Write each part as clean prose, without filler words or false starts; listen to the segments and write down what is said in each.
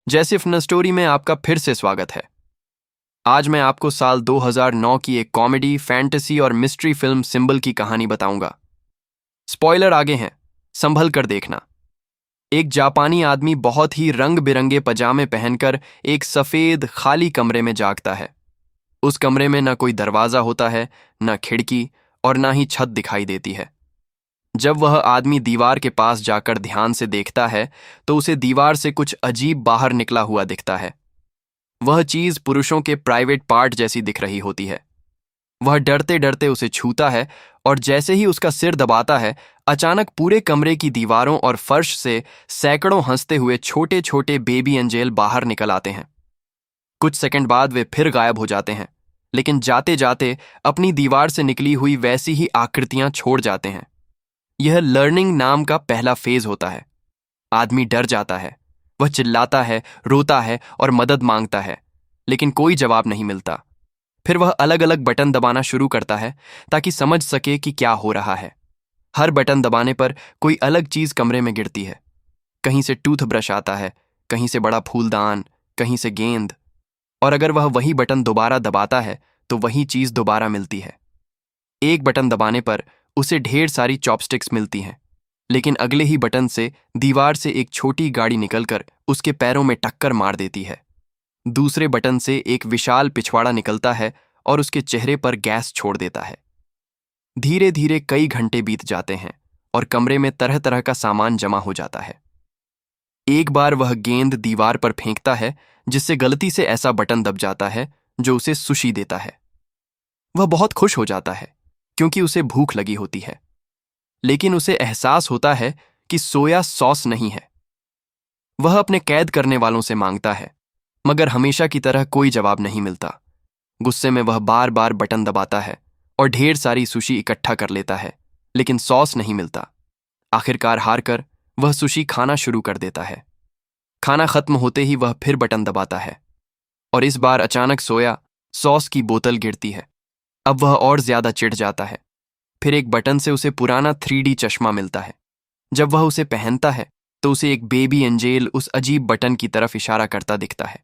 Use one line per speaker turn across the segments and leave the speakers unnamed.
जैसिफ न स्टोरी में आपका फिर से स्वागत है। आज मैं आपको साल 2009 की एक कॉमेडी, फैंटेसी और मिस्ट्री फिल्म सिंबल की कहानी बताऊंगा। स्पॉइलर आगे हैं, संभल कर देखना। एक जापानी आदमी बहुत ही रंग बिरंगे पजामे पहनकर एक सफेद खाली कमरे में जागता है। उस कमरे में न कोई दरवाजा होता है, न खिड़की और न ही छत दिखाई देती है। जब वह आदमी दीवार के पास जाकर ध्यान से देखता है तो उसे दीवार से कुछ अजीब बाहर निकला हुआ दिखता है। वह चीज पुरुषों के प्राइवेट पार्ट जैसी दिख रही होती है। वह डरते डरते उसे छूता है और जैसे ही उसका सिर दबाता है, अचानक पूरे कमरे की दीवारों और फर्श से सैकड़ों हंसते हुए छोटे छोटे बेबी एंजेल बाहर निकल आते हैं। कुछ सेकंड बाद वे फिर गायब हो जाते हैं, लेकिन जाते जाते अपनी दीवार से निकली हुई वैसी ही आकृतियां छोड़ जाते हैं। यह लर्निंग नाम का पहला फेज होता है। आदमी डर जाता है, वह चिल्लाता है, रोता है और मदद मांगता है, लेकिन कोई जवाब नहीं मिलता। फिर वह अलग अलग बटन दबाना शुरू करता है ताकि समझ सके कि क्या हो रहा है। हर बटन दबाने पर कोई अलग चीज कमरे में गिरती है। कहीं से टूथब्रश आता है, कहीं से बड़ा फूलदान, कहीं से गेंद। और अगर वह वही बटन दोबारा दबाता है तो वही चीज दोबारा मिलती है। एक बटन दबाने पर उसे ढेर सारी चॉपस्टिक्स मिलती हैं, लेकिन अगले ही बटन से दीवार से एक छोटी गाड़ी निकलकर उसके पैरों में टक्कर मार देती है। दूसरे बटन से एक विशाल पिछवाड़ा निकलता है और उसके चेहरे पर गैस छोड़ देता है। धीरे धीरे कई घंटे बीत जाते हैं और कमरे में तरह तरह का सामान जमा हो जाता है। एक बार वह गेंद दीवार पर फेंकता है, जिससे गलती से ऐसा बटन दब जाता है जो उसे सुशी देता है। वह बहुत खुश हो जाता है क्योंकि उसे भूख लगी होती है, लेकिन उसे एहसास होता है कि सोया सॉस नहीं है। वह अपने कैद करने वालों से मांगता है, मगर हमेशा की तरह कोई जवाब नहीं मिलता। गुस्से में वह बार बार बटन दबाता है और ढेर सारी सुशी इकट्ठा कर लेता है, लेकिन सॉस नहीं मिलता। आखिरकार हार कर वह सुशी खाना शुरू कर देता है। खाना खत्म होते ही वह फिर बटन दबाता है और इस बार अचानक सोया सॉस की बोतल गिरती है। अब वह और ज्यादा चिढ़ जाता है। फिर एक बटन से उसे पुराना 3D चश्मा मिलता है। जब वह उसे पहनता है तो उसे एक बेबी एंजेल उस अजीब बटन की तरफ इशारा करता दिखता है।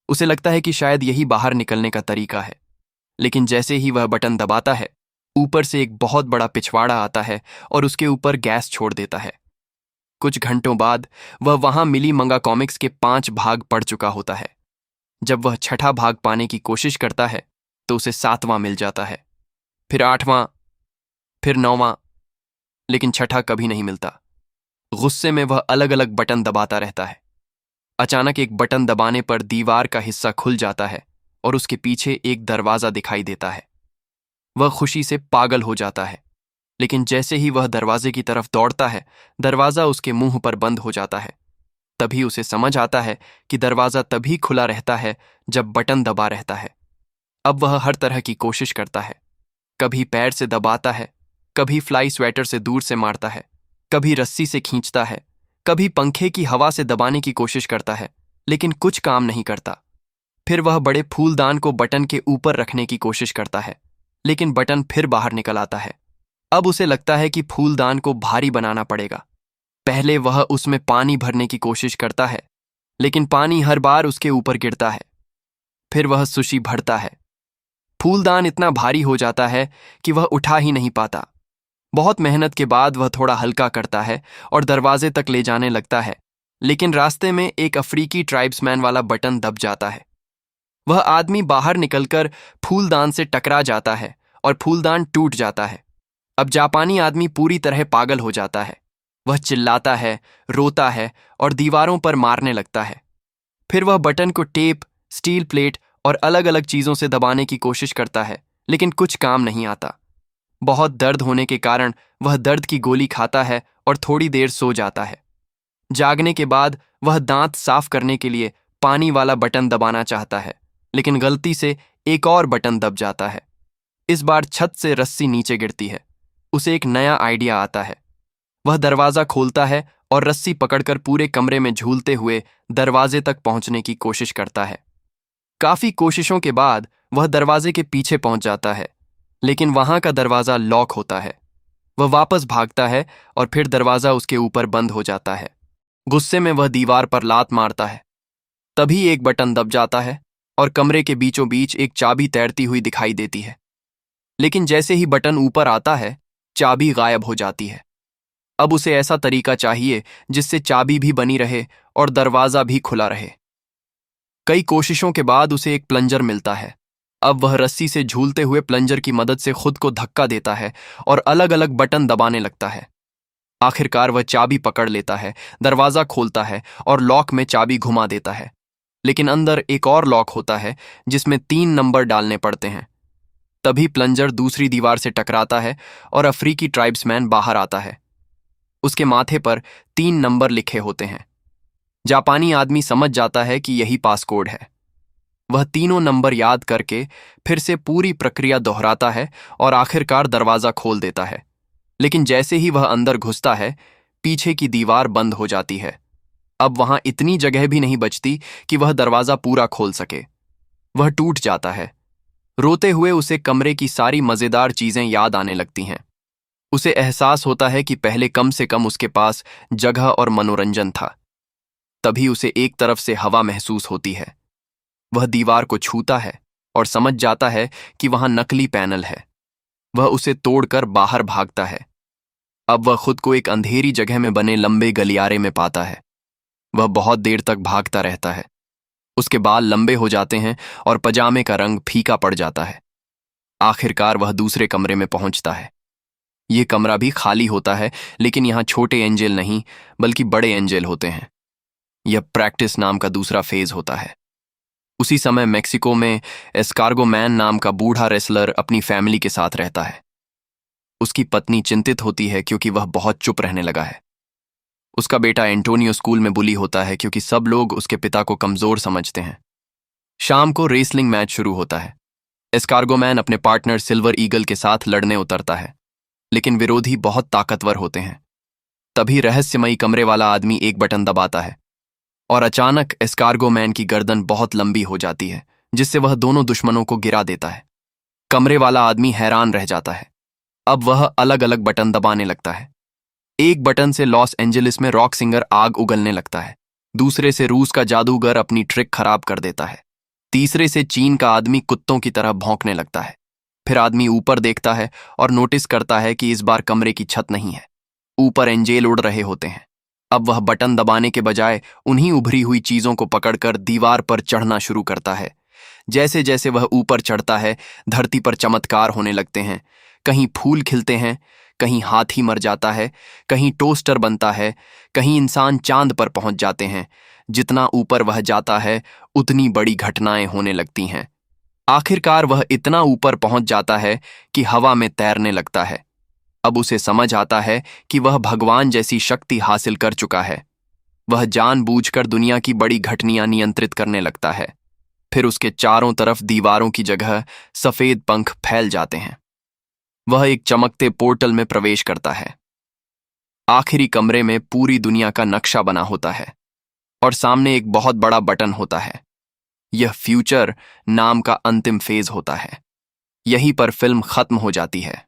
उसे लगता है कि शायद यही बाहर निकलने का तरीका है, लेकिन जैसे ही वह बटन दबाता है, ऊपर से एक बहुत बड़ा पिछवाड़ा आता है और उसके ऊपर गैस छोड़ देता है। कुछ घंटों बाद वह वहां मिली मंगा कॉमिक्स के 5 भाग पढ़ चुका होता है। जब वह छठा भाग पाने की कोशिश करता है तो उसे 7वां मिल जाता है, फिर 8वां, फिर 9वां, लेकिन छठा कभी नहीं मिलता। गुस्से में वह अलग अलग बटन दबाता रहता है। अचानक एक बटन दबाने पर दीवार का हिस्सा खुल जाता है और उसके पीछे एक दरवाजा दिखाई देता है। वह खुशी से पागल हो जाता है, लेकिन जैसे ही वह दरवाजे की तरफ दौड़ता है, दरवाजा उसके मुंह पर बंद हो जाता है। तभी उसे समझ आता है कि दरवाजा तभी खुला रहता है जब बटन दबा रहता है। अब वह हर तरह की कोशिश करता है। कभी पैर से दबाता है, कभी फ्लाई स्वेटर से दूर से मारता है, कभी रस्सी से खींचता है, कभी पंखे की हवा से दबाने की कोशिश करता है, लेकिन कुछ काम नहीं करता। फिर वह बड़े फूलदान को बटन के ऊपर रखने की कोशिश करता है, लेकिन बटन फिर बाहर निकल आता है। अब उसे लगता है कि फूलदान को भारी बनाना पड़ेगा। पहले वह उसमें पानी भरने की कोशिश करता है, लेकिन पानी हर बार उसके ऊपर गिरता है। फिर वह सुशी भरता है। फूलदान इतना भारी हो जाता है कि वह उठा ही नहीं पाता। बहुत मेहनत के बाद वह थोड़ा हल्का करता है और दरवाजे तक ले जाने लगता है, लेकिन रास्ते में एक अफ्रीकी ट्राइब्समैन वाला बटन दब जाता है। वह आदमी बाहर निकलकर फूलदान से टकरा जाता है और फूलदान टूट जाता है। अब जापानी आदमी पूरी तरह पागल हो जाता है। वह चिल्लाता है, रोता है और दीवारों पर मारने लगता है। फिर वह बटन को टेप, स्टील प्लेट और अलग अलग चीजों से दबाने की कोशिश करता है, लेकिन कुछ काम नहीं आता। बहुत दर्द होने के कारण वह दर्द की गोली खाता है और थोड़ी देर सो जाता है। जागने के बाद वह दांत साफ करने के लिए पानी वाला बटन दबाना चाहता है, लेकिन गलती से एक और बटन दब जाता है। इस बार छत से रस्सी नीचे गिरती है। उसे एक नया आइडिया आता है। वह दरवाजा खोलता है और रस्सी पकड़कर पूरे कमरे में झूलते हुए दरवाजे तक पहुंचने की कोशिश करता है। काफी कोशिशों के बाद वह दरवाजे के पीछे पहुंच जाता है, लेकिन वहां का दरवाजा लॉक होता है। वह वापस भागता है और फिर दरवाजा उसके ऊपर बंद हो जाता है। गुस्से में वह दीवार पर लात मारता है। तभी एक बटन दब जाता है और कमरे के बीचों बीच एक चाबी तैरती हुई दिखाई देती है। लेकिन जैसे ही बटन ऊपर आता है, चाबी गायब हो जाती है। अब उसे ऐसा तरीका चाहिए जिससे चाबी भी बनी रहे और दरवाजा भी खुला रहे। कई कोशिशों के बाद उसे एक प्लंजर मिलता है। अब वह रस्सी से झूलते हुए प्लंजर की मदद से खुद को धक्का देता है और अलग अलग बटन दबाने लगता है। आखिरकार वह चाबी पकड़ लेता है, दरवाजा खोलता है और लॉक में चाबी घुमा देता है। लेकिन अंदर एक और लॉक होता है जिसमें 3 नंबर डालने पड़ते हैं। तभी प्लंजर दूसरी दीवार से टकराता है और अफ्रीकी ट्राइब्समैन बाहर आता है। उसके माथे पर 3 नंबर लिखे होते हैं। जापानी आदमी समझ जाता है कि यही पासकोड है। वह तीनों नंबर याद करके फिर से पूरी प्रक्रिया दोहराता है और आखिरकार दरवाजा खोल देता है। लेकिन जैसे ही वह अंदर घुसता है, पीछे की दीवार बंद हो जाती है। अब वहां इतनी जगह भी नहीं बचती कि वह दरवाजा पूरा खोल सके। वह टूट जाता है। रोते हुए उसे कमरे की सारी मजेदार चीजें याद आने लगती हैं। उसे एहसास होता है कि पहले कम से कम उसके पास जगह और मनोरंजन था। तभी उसे एक तरफ से हवा महसूस होती है। वह दीवार को छूता है और समझ जाता है कि वहां नकली पैनल है। वह उसे तोड़कर बाहर भागता है। अब वह खुद को एक अंधेरी जगह में बने लंबे गलियारे में पाता है। वह बहुत देर तक भागता रहता है। उसके बाल लंबे हो जाते हैं और पजामे का रंग फीका पड़ जाता है। आखिरकार वह दूसरे कमरे में पहुंचता है। यह कमरा भी खाली होता है, लेकिन यहां छोटे एंजेल नहीं बल्कि बड़े एंजेल होते हैं। यह प्रैक्टिस नाम का दूसरा फेज होता है। उसी समय मेक्सिको में एस्कार्गो मैन नाम का बूढ़ा रेसलर अपनी फैमिली के साथ रहता है। उसकी पत्नी चिंतित होती है क्योंकि वह बहुत चुप रहने लगा है। उसका बेटा एंटोनियो स्कूल में बुली होता है क्योंकि सब लोग उसके पिता को कमजोर समझते हैं। शाम को रेसलिंग मैच शुरू होता है। एस्कार्गो मैन अपने पार्टनर सिल्वर ईगल के साथ लड़ने उतरता है, लेकिन विरोधी बहुत ताकतवर होते हैं। तभी रहस्यमयी कमरे वाला आदमी एक बटन दबाता है और अचानक एस्कार्गो मैन की गर्दन बहुत लंबी हो जाती है, जिससे वह दोनों दुश्मनों को गिरा देता है। कमरे वाला आदमी हैरान रह जाता है। अब वह अलग अलग बटन दबाने लगता है। एक बटन से लॉस एंजलिस में रॉक सिंगर आग उगलने लगता है। दूसरे से रूस का जादूगर अपनी ट्रिक खराब कर देता है। तीसरे से चीन का आदमी कुत्तों की तरह भौंकने लगता है। फिर आदमी ऊपर देखता है और नोटिस करता है कि इस बार कमरे की छत नहीं है, ऊपर एंजेल उड़ रहे होते हैं। अब वह बटन दबाने के बजाय उन्हीं उभरी हुई चीजों को पकड़कर दीवार पर चढ़ना शुरू करता है। जैसे जैसे वह ऊपर चढ़ता है, धरती पर चमत्कार होने लगते हैं। कहीं फूल खिलते हैं, कहीं हाथी मर जाता है, कहीं टोस्टर बनता है, कहीं इंसान चांद पर पहुंच जाते हैं। जितना ऊपर वह जाता है, उतनी बड़ी घटनाएं होने लगती हैं। आखिरकार वह इतना ऊपर पहुंच जाता है कि हवा में तैरने लगता है। अब उसे समझ आता है कि वह भगवान जैसी शक्ति हासिल कर चुका है। वह जानबूझकर दुनिया की बड़ी घटनाएं नियंत्रित करने लगता है। फिर उसके चारों तरफ दीवारों की जगह सफेद पंख फैल जाते हैं। वह एक चमकते पोर्टल में प्रवेश करता है। आखिरी कमरे में पूरी दुनिया का नक्शा बना होता है और सामने एक बहुत बड़ा बटन होता है। यह फ्यूचर नाम का अंतिम फेज होता है। यहीं पर फिल्म खत्म हो जाती है।